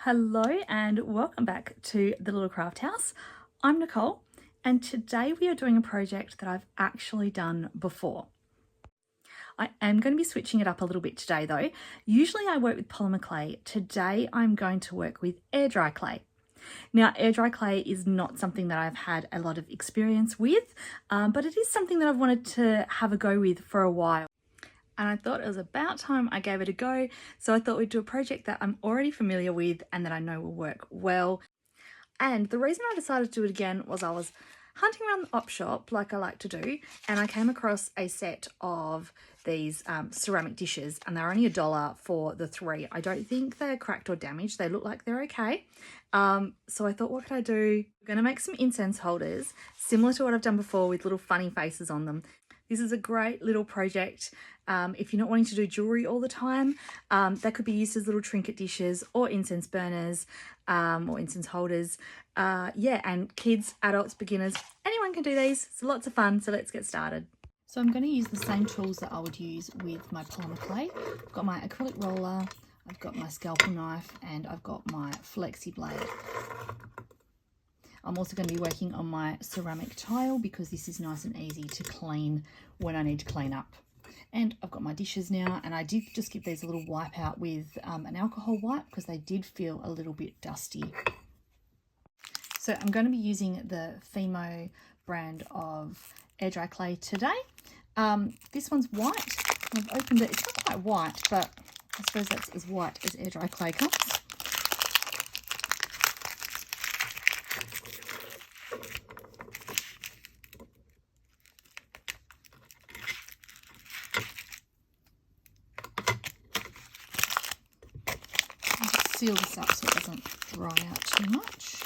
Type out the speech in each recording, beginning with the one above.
Hello and welcome back to the Little Craft House. I'm Nicole and today we are doing a project that I've actually done before. I am going to be switching it up a little bit today though. Usually I work with polymer clay. Today I'm going to work with air dry clay. Now, air dry clay is not something that I've had a lot of experience with, but it is something that I've wanted to have a go with for a while. And I thought it was about time I gave it a go. So I thought we'd do a project that I'm already familiar with and that I know will work well. And the reason I decided to do it again was I was hunting around the op shop like I like to do, and I came across a set of these ceramic dishes, and they're only $1 for the 3. I don't think they're cracked or damaged. They look like they're okay. So I thought, what could I do? I'm going to make some incense holders similar to what I've done before with little funny faces on them. This is a great little project. If you're not wanting to do jewelry all the time, that could be used as little trinket dishes or incense burners or incense holders. Yeah, and kids, adults, beginners, anyone can do these. It's lots of fun, so let's get started. So I'm going to use the same tools that I would use with my polymer clay. I've got my acrylic roller, I've got my scalpel knife, and I've got my flexi blade. I'm also going to be working on my ceramic tile because this is nice and easy to clean when I need to clean up. And I've got my dishes now, and I did just give these a little wipe out with an alcohol wipe because they did feel a little bit dusty. So I'm going to be using the Fimo brand of air dry clay today. This one's white. I've opened it. It's not quite white, but I suppose that's as white as air dry clay comes. Seal this up so it doesn't dry out too much.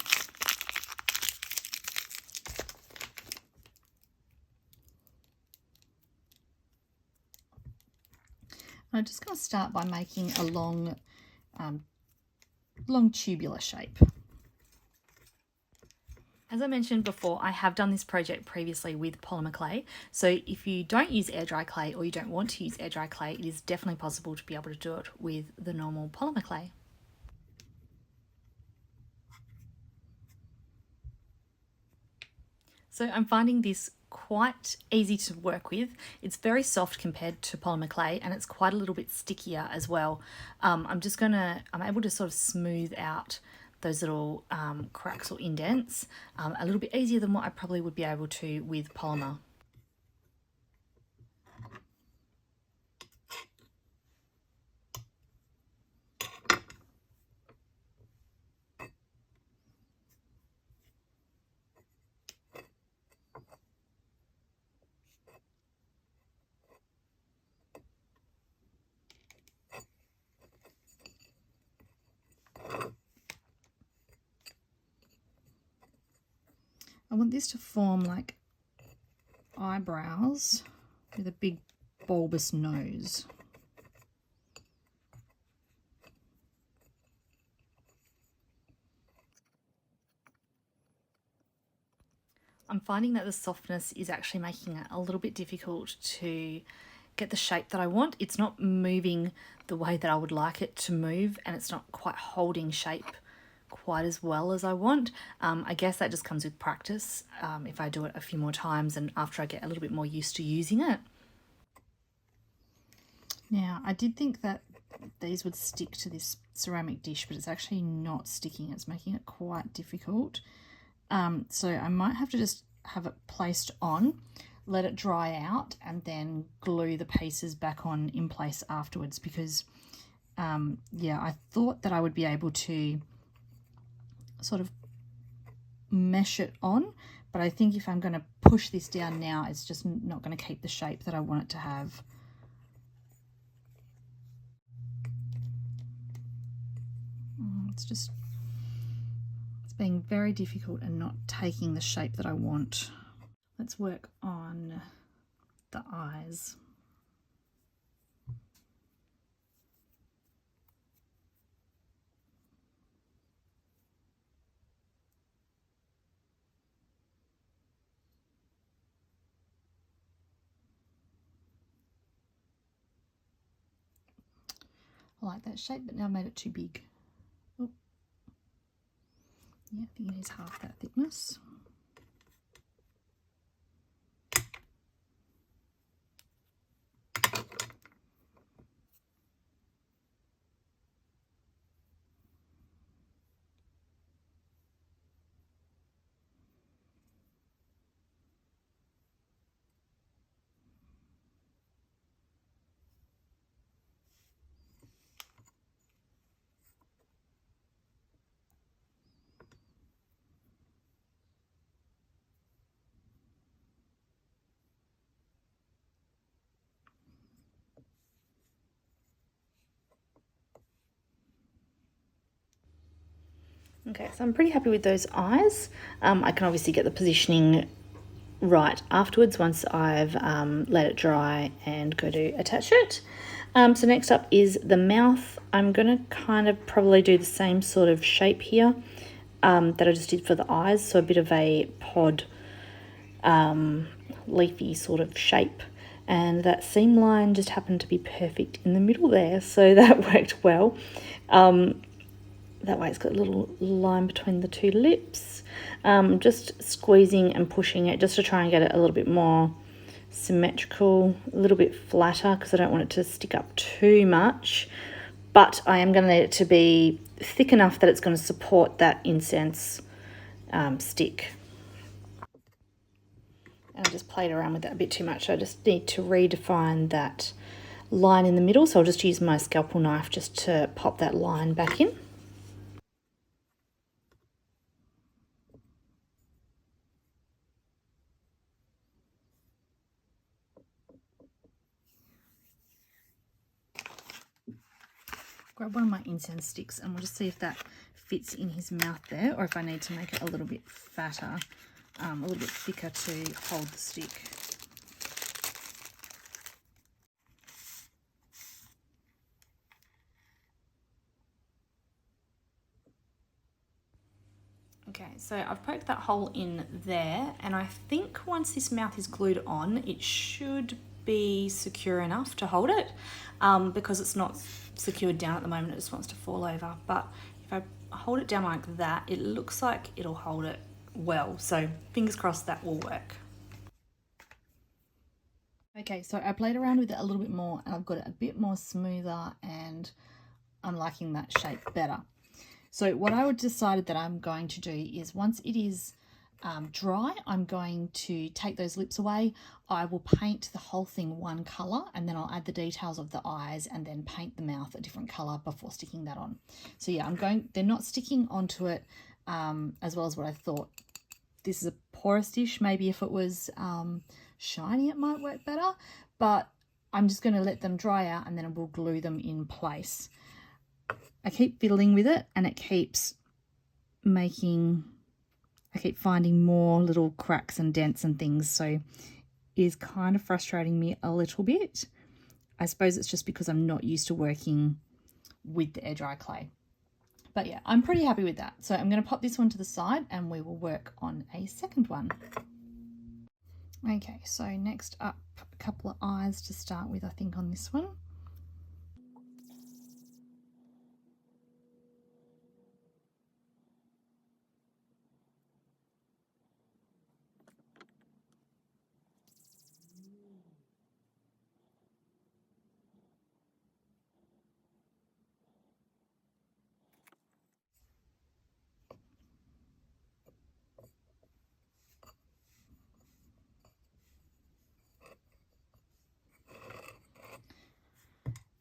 I'm just going to start by making a long tubular shape. As I mentioned before, I have done this project previously with polymer clay. So if you don't use air dry clay or you don't want to use air dry clay, it is definitely possible to be able to do it with the normal polymer clay. So I'm finding this quite easy to work with. It's very soft compared to polymer clay, and it's quite a little bit stickier as well. I'm able to sort of smooth out those little cracks or indents a little bit easier than what I probably would be able to with polymer. I want this to form like eyebrows with a big bulbous nose. I'm finding that the softness is actually making it a little bit difficult to get the shape that I want. It's not moving the way that I would like it to move, and it's not quite holding shape quite as well as I want. I guess that just comes with practice if I do it a few more times and after I get a little bit more used to using it. Now, I did think that these would stick to this ceramic dish, but it's actually not sticking. It's making it quite difficult. So I might have to just have it placed on, let it dry out, and then glue the pieces back on in place afterwards because, yeah, I thought that I would be able to sort of mesh it on, but I think if I'm going to push this down now, it's just not going to keep the shape that I want it to have. It's being very difficult and not taking the shape that I want. Let's work on the eyes. I like that shape, but now I've made it too big. Oh, Yeah, I think it is half that thickness. Okay, so I'm pretty happy with those eyes. I can obviously get the positioning right afterwards once I've let it dry and go to attach it. So next up is the mouth. I'm going to kind of probably do the same sort of shape here that I just did for the eyes. So a bit of a pod leafy sort of shape. And that seam line just happened to be perfect in the middle there. So that worked well. That way it's got a little line between the two lips. Just squeezing and pushing it just to try and get it a little bit more symmetrical, a little bit flatter because I don't want it to stick up too much. But I am going to need it to be thick enough that it's going to support that incense stick. And I just played around with that a bit too much. So I just need to redefine that line in the middle. So I'll just use my scalpel knife just to pop that line back in. Grab one of my incense sticks and we'll just see if that fits in his mouth there, or if I need to make it a little bit fatter, a little bit thicker to hold the stick. Okay, so I've poked that hole in there, and I think once this mouth is glued on, it should be secure enough to hold it, because it's not secured down at the moment, it just wants to fall over. But if I hold it down like that, it looks like it'll hold it well. So fingers crossed that will work. Okay, so I played around with it a little bit more and I've got it a bit more smoother and I'm liking that shape better. So what I decided that I'm going to do is once it is dry, I'm going to take those lips away. I will paint the whole thing one colour and then I'll add the details of the eyes and then paint the mouth a different colour before sticking that on. So yeah, they're not sticking onto it as well as what I thought. This is a porous-ish. Maybe if it was shiny it might work better, but I'm just going to let them dry out and then we'll glue them in place. I keep fiddling with it and it keeps I keep finding more little cracks and dents and things, so it is kind of frustrating me a little bit. I suppose it's just because I'm not used to working with the air dry clay. But yeah, I'm pretty happy with that. So I'm going to pop this one to the side and we will work on a second one. Okay, so next up, a couple of eyes to start with, I think, on this one.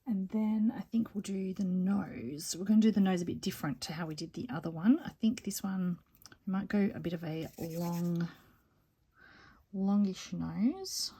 And then I think we'll do the nose. We're going to do the nose a bit different to how we did the other one. I think this one we might go a bit of a longish nose.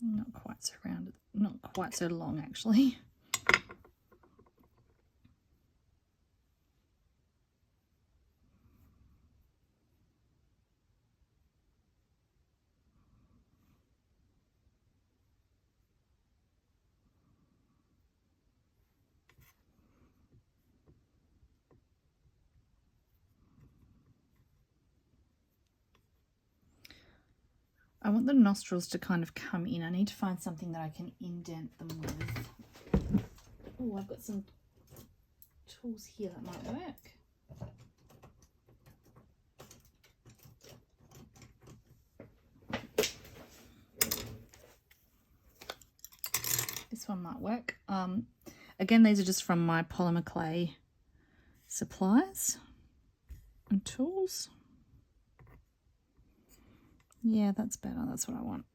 Not quite so rounded, not quite so long actually. I want the nostrils to kind of come in. I need to find something that I can indent them with. Oh, I've got some tools here that might work. This one might work. Again, these are just from my polymer clay supplies and tools. Yeah, that's better. That's what I want.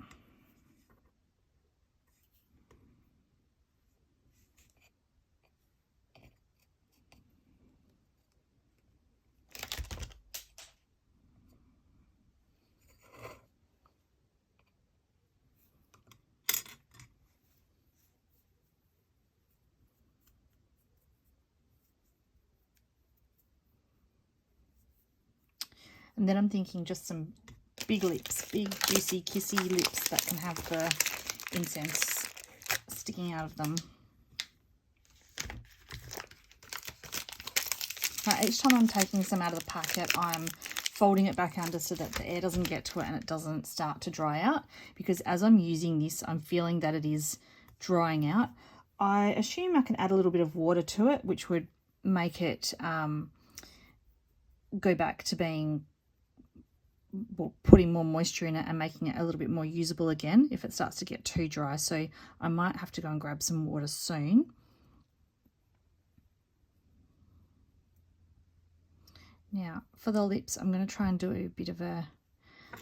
And then I'm thinking just some big lips, big juicy kissy lips that can have the incense sticking out of them. Now, each time I'm taking some out of the packet, I'm folding it back under so that the air doesn't get to it and it doesn't start to dry out, because as I'm using this, I'm feeling that it is drying out. I assume I can add a little bit of water to it, which would make it go back to being, well, putting more moisture in it and making it a little bit more usable again if it starts to get too dry. So I might have to go and grab some water soon. Now for the lips, I'm going to try and do a bit of a,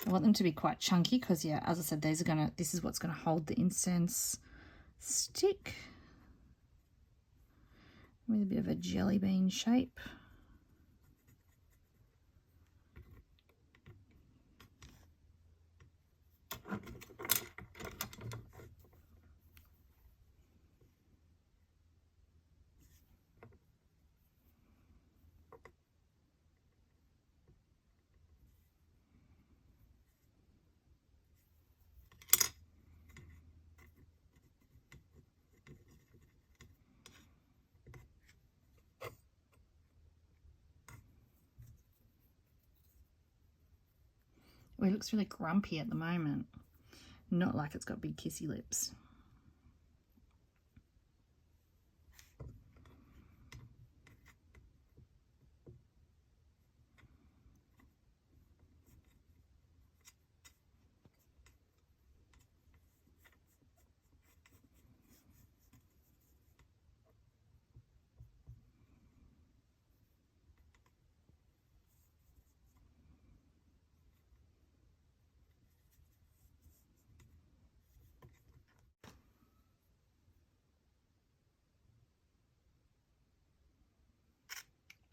I want them to be quite chunky because, yeah, as I said, these are going to, this is what's going to hold the incense stick, with a bit of a jelly bean shape. Well, it looks really grumpy at the moment, not like it's got big kissy lips.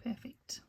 Perfect.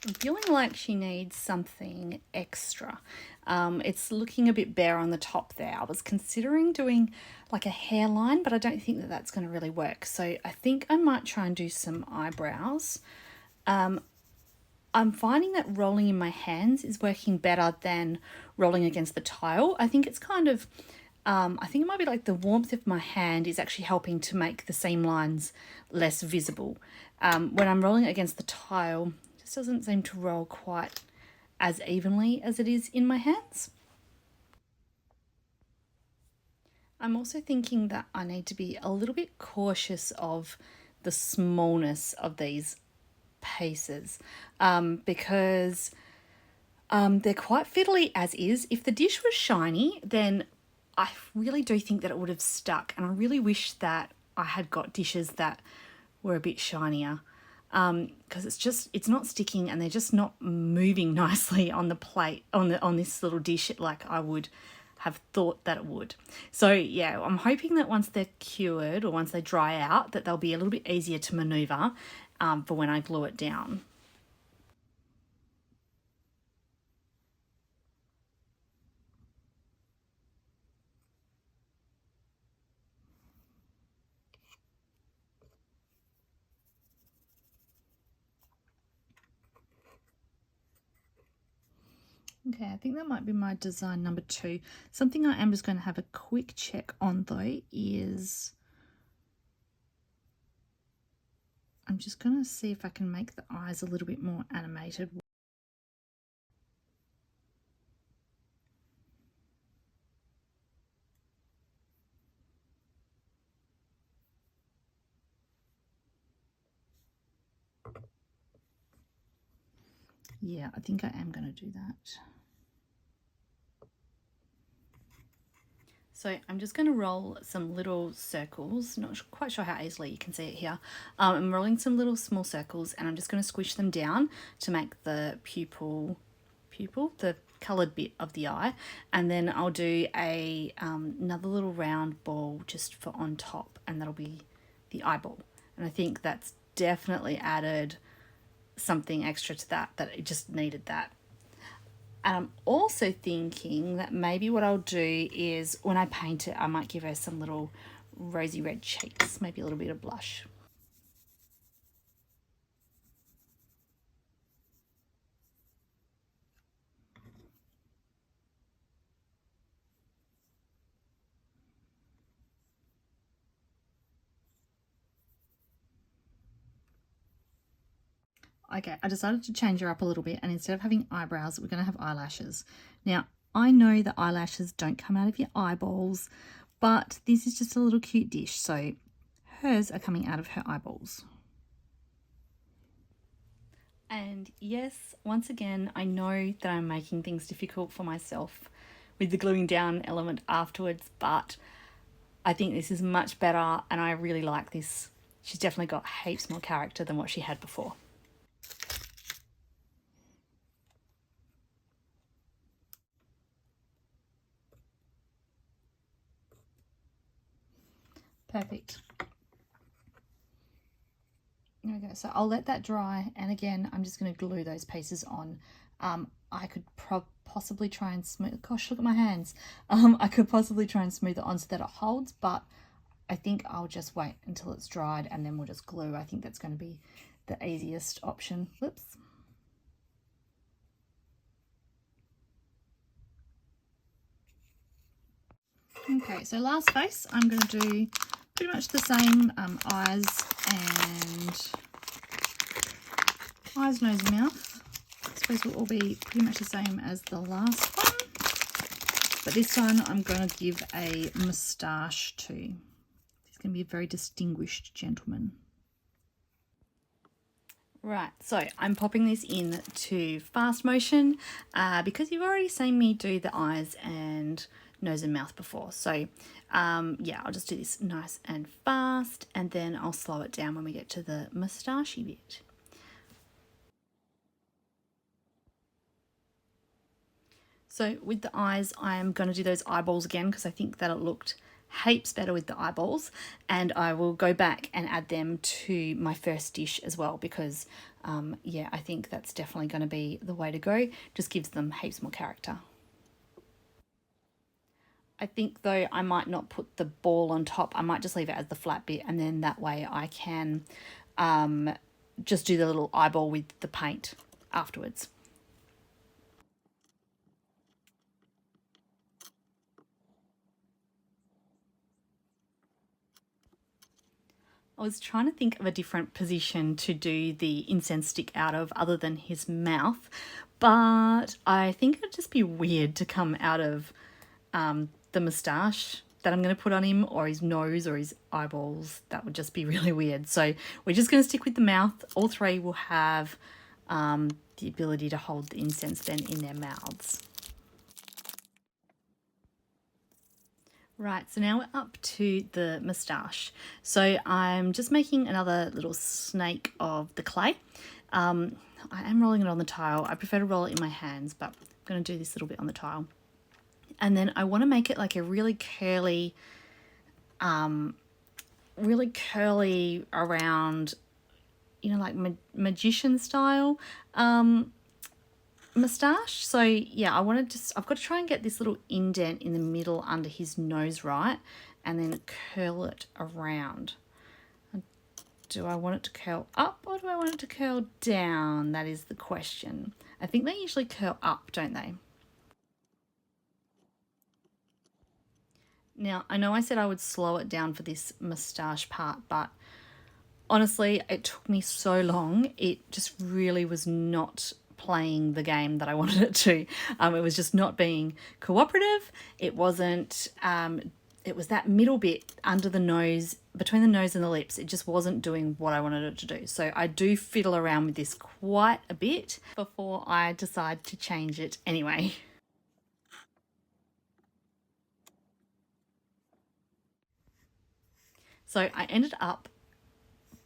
I'm feeling like she needs something extra. It's looking a bit bare on the top there. I was considering doing like a hairline, but I don't think that that's going to really work. So I think I might try and do some eyebrows. I'm finding that rolling in my hands is working better than rolling against the tile. I think it's kind of, I think it might be like the warmth of my hand is actually helping to make the seam lines less visible. When I'm rolling it against the tile, it just doesn't seem to roll quite as evenly as it is in my hands. I'm also thinking that I need to be a little bit cautious of the smallness of these pieces because they're quite fiddly as is. If the dish was shiny, then I really do think that it would have stuck, and I really wish that I had got dishes that were a bit shinier because it's not sticking and they're just not moving nicely on the plate on this little dish like I would have thought that it would. So yeah, I'm hoping that once they're cured or once they dry out that they'll be a little bit easier to maneuver for when I glue it down. Okay, I think that might be my design number 2. Something I am just going to have a quick check on though is I'm just going to see if I can make the eyes a little bit more animated. Yeah, I think I am going to do that. So I'm just going to roll some little circles, not quite sure how easily you can see it here. I'm rolling some little small circles and I'm just going to squish them down to make the pupil, the coloured bit of the eye. And then I'll do another little round ball just for on top, and that'll be the eyeball. And I think that's definitely added something extra to that it just needed that. And I'm also thinking that maybe what I'll do is when I paint it, I might give her some little rosy red cheeks, maybe a little bit of blush. Okay, I decided to change her up a little bit, and instead of having eyebrows, we're going to have eyelashes. Now, I know that eyelashes don't come out of your eyeballs, but this is just a little cute dish, so hers are coming out of her eyeballs. And yes, once again, I know that I'm making things difficult for myself with the gluing down element afterwards, but I think this is much better and I really like this. She's definitely got heaps more character than what she had before. Perfect. Okay, so I'll let that dry, and again I'm just going to glue those pieces on. I could possibly try and smooth, gosh, look at my hands. I could possibly try and smooth it on so that it holds, but I think I'll just wait until it's dried and then we'll just glue. I think that's going to be the easiest option. Whoops. Okay, so last face, I'm going to do pretty much the same eyes, nose, and mouth. I suppose will all be pretty much the same as the last one, but this time I'm going to give a moustache too. He's going to be a very distinguished gentleman. Right, so I'm popping this in to fast motion because you've already seen me do the eyes and nose and mouth before. So yeah, I'll just do this nice and fast, and then I'll slow it down when we get to the moustachey bit. So with the eyes, I'm going to do those eyeballs again because I think that it looked heaps better with the eyeballs, and I will go back and add them to my first dish as well because yeah, I think that's definitely going to be the way to go. Just gives them heaps more character. I think though I might not put the ball on top. I might just leave it as the flat bit, and then that way I can just do the little eyeball with the paint afterwards. I was trying to think of a different position to do the incense stick out of other than his mouth, but I think it'd just be weird to come out of the moustache that I'm going to put on him, or his nose or his eyeballs. That would just be really weird. So we're just going to stick with the mouth. All three will have the ability to hold the incense then in their mouths. Right, so now we're up to the moustache. So I'm just making another little snake of the clay. I am rolling it on the tile. I prefer to roll it in my hands, but I'm going to do this little bit on the tile. And then I want to make it like a really curly around, you know, like magician style moustache. So yeah, I've got to try and get this little indent in the middle under his nose, right? And then curl it around. Do I want it to curl up or do I want it to curl down? That is the question. I think they usually curl up, don't they? Now, I know I said I would slow it down for this moustache part, but honestly, it took me so long. It just really was not playing the game that I wanted it to. It was just not being cooperative. It wasn't, it was that middle bit under the nose, between the nose and the lips. It just wasn't doing what I wanted it to do. So I do fiddle around with this quite a bit before I decide to change it anyway. So I ended up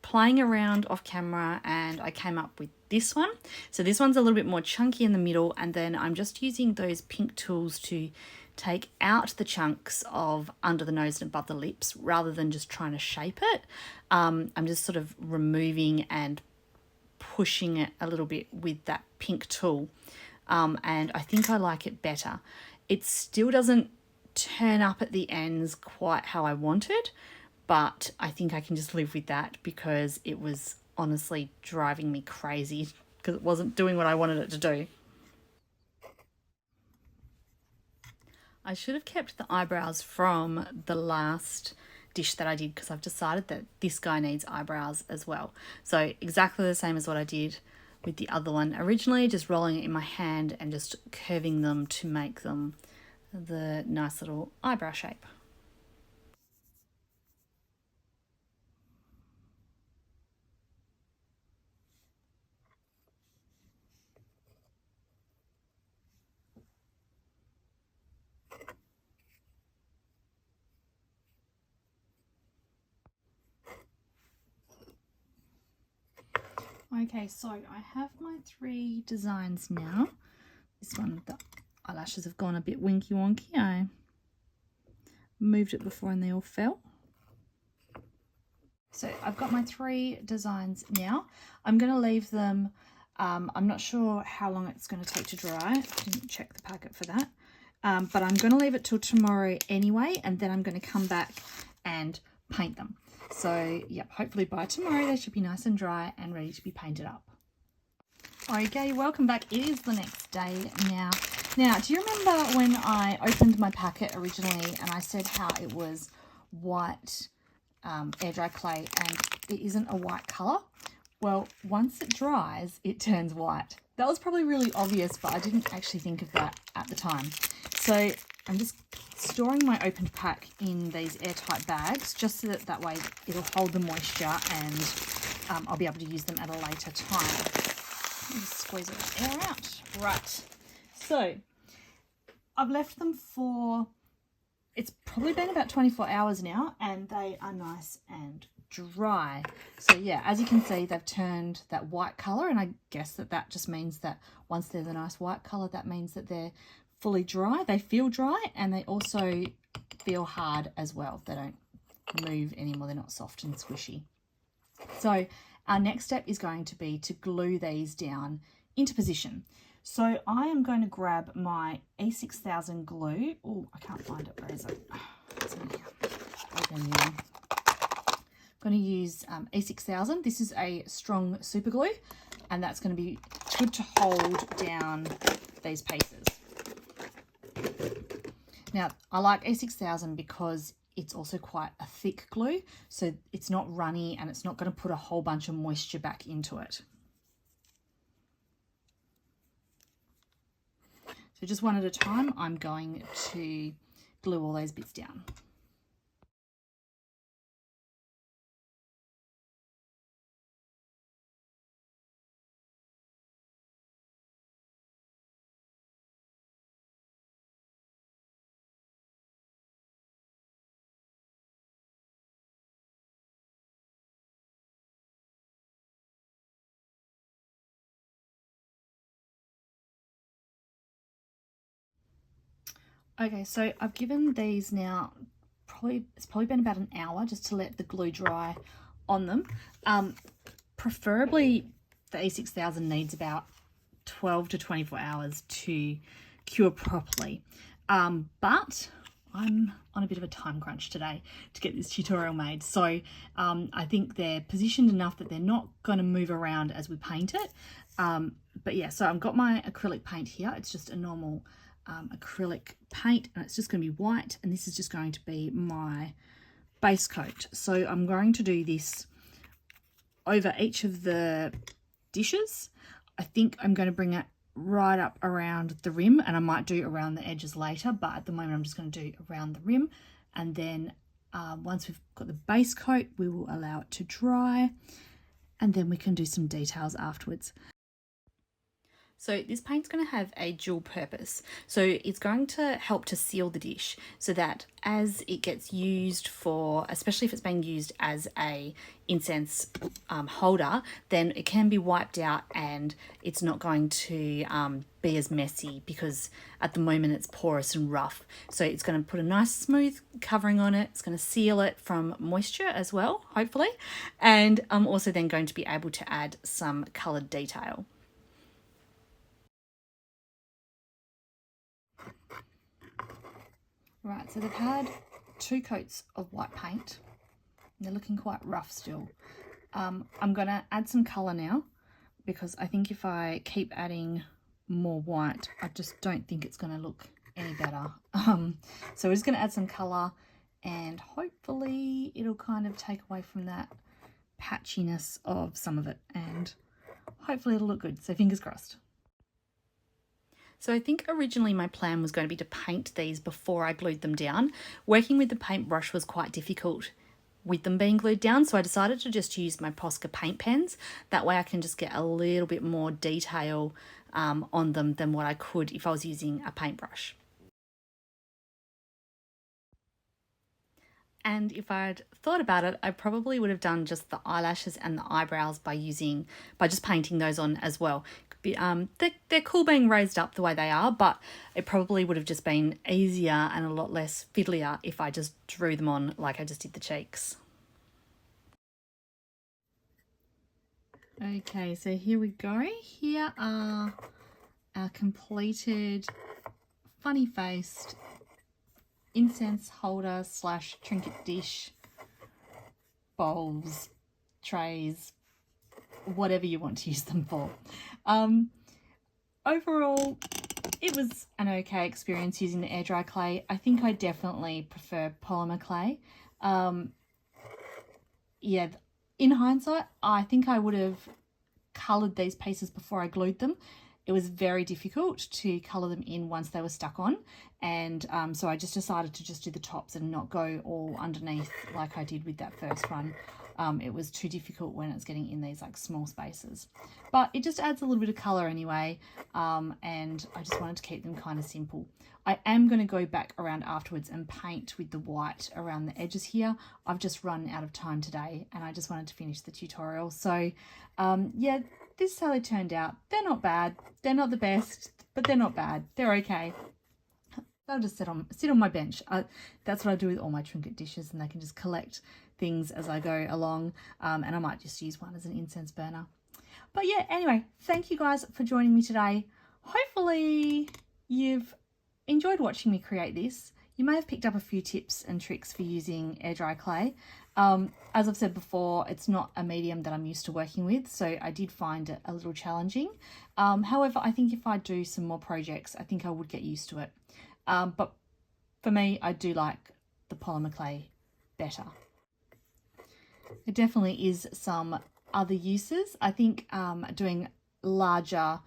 playing around off camera and I came up with this one. So this one's a little bit more chunky in the middle, and then I'm just using those pink tools to take out the chunks of under the nose and above the lips rather than just trying to shape it. I'm just sort of removing and pushing it a little bit with that pink tool. And I think I like it better. It still doesn't turn up at the ends quite how I wanted, but I think I can just live with that because it was honestly driving me crazy because it wasn't doing what I wanted it to do. I should have kept the eyebrows from the last dish that I did because I've decided that this guy needs eyebrows as well. So exactly the same as what I did with the other one originally, just rolling it in my hand and just curving them to make them the nice little eyebrow shape. Okay, so I have my 3 designs now. This one, the eyelashes have gone a bit winky wonky. I moved it before and they all fell. So I've got my 3 designs now. I'm going to leave them, I'm not sure how long it's going to take to dry. I didn't check the packet for that. But I'm going to leave it till tomorrow anyway, and then I'm going to come back and paint them. So yeah, hopefully by tomorrow they should be nice and dry and ready to be painted up. Okay, welcome back. It is the next day now. Now, do you remember when I opened my packet originally and I said how it was white air dry clay and it isn't a white colour? Well, once it dries, it turns white. That was probably really obvious, but I didn't actually think of that at the time. So I'm just storing my opened pack in these airtight bags just so that way it'll hold the moisture and I'll be able to use them at a later time. Just squeeze all the air out. Right, so I've left them for, it's probably been about 24 hours now, and they are nice and dry. So yeah, as you can see, they've turned that white colour, and I guess that just means that once they're the nice white colour, that means that they're fully dry. They feel dry and they also feel hard as well. They don't move anymore. They're not soft and squishy. So our next step is going to be to glue these down into position. So I am going to grab my E6000 glue. Oh, I can't find it. Where is it? It's in here. I'm going to use E6000. This is a strong super glue, and that's going to be good to hold down these pieces. Now, I like E6000 because it's also quite a thick glue, so it's not runny and it's not going to put a whole bunch of moisture back into it. So just one at a time, I'm going to glue all those bits down. Okay, so I've given these now, it's probably been about an hour just to let the glue dry on them. Preferably the E6000 needs about 12 to 24 hours to cure properly. But I'm on a bit of a time crunch today to get this tutorial made. So I think they're positioned enough that they're not going to move around as we paint it. But yeah, so I've got my acrylic paint here. It's just a normal acrylic paint, and it's just going to be white, and this is just going to be my base coat. So I'm going to do this over each of the dishes. I think I'm going to bring it right up around the rim, and I might do around the edges later, but at the moment I'm just going to do around the rim. And then once we've got the base coat, we will allow it to dry, and then we can do some details afterwards. So this paint's going to have a dual purpose. So it's going to help to seal the dish so that as it gets used for, especially if it's being used as a incense holder, then it can be wiped out and it's not going to be as messy, because at the moment it's porous and rough. So it's going to put a nice smooth covering on it. It's going to seal it from moisture as well, hopefully. And I'm also then going to be able to add some coloured detail. Right, so they've had 2 coats of white paint. They're looking quite rough still. I'm going to add some colour now, because I think if I keep adding more white, I just don't think it's going to look any better. So we're just going to add some colour, and hopefully it'll kind of take away from that patchiness of some of it, and hopefully it'll look good. So fingers crossed. So I think originally my plan was going to be to paint these before I glued them down. Working with the paintbrush was quite difficult with them being glued down, so I decided to just use my Posca paint pens. That way I can just get a little bit more detail on them than what I could if I was using a paintbrush. And if I'd thought about it, I probably would have done just the eyelashes and the eyebrows by just painting those on as well. They're cool being raised up the way they are, but it probably would have just been easier and a lot less fiddlier if I just drew them on like I just did the cheeks. Okay, so here we go. Here are our completed funny-faced incense holder / trinket dish, bowls, trays, whatever you want to use them for. Overall, it was an okay experience using the air dry clay. I think I definitely prefer polymer clay. Yeah, in hindsight, I think I would have coloured these pieces before I glued them. It was very difficult to colour them in once they were stuck on, and so I just decided to just do the tops and not go all underneath like I did with that first run. It was too difficult when it's getting in these like small spaces, but it just adds a little bit of colour anyway, and I just wanted to keep them kind of simple. I am going to go back around afterwards and paint with the white around the edges here. I've just run out of time today and I just wanted to finish the tutorial. So yeah, this is how they turned out. They're not bad. They're not the best, but they're not bad. They're okay. They'll just sit on my bench. That's what I do with all my trinket dishes, and they can just collect things as I go along, and I might just use one as an incense burner. But yeah, anyway, thank you guys for joining me today. Hopefully you've enjoyed watching me create this. You may have picked up a few tips and tricks for using air dry clay. As I've said before, it's not a medium that I'm used to working with, so I did find it a little challenging. However, I think if I do some more projects, I think I would get used to it. But for me, I do like the polymer clay better. There definitely is some other uses. I think doing larger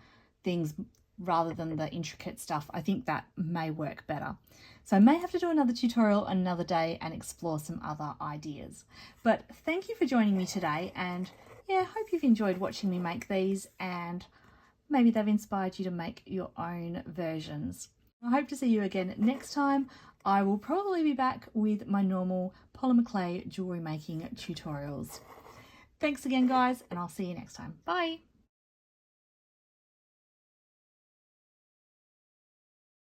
things rather than the intricate stuff, I think that may work better. So I may have to do another tutorial another day and explore some other ideas. But thank you for joining me today, and yeah, hope you've enjoyed watching me make these, and maybe they've inspired you to make your own versions. I hope to see you again next time. I will probably be back with my normal polymer clay jewellery making tutorials. Thanks again, guys, and I'll see you next time. Bye!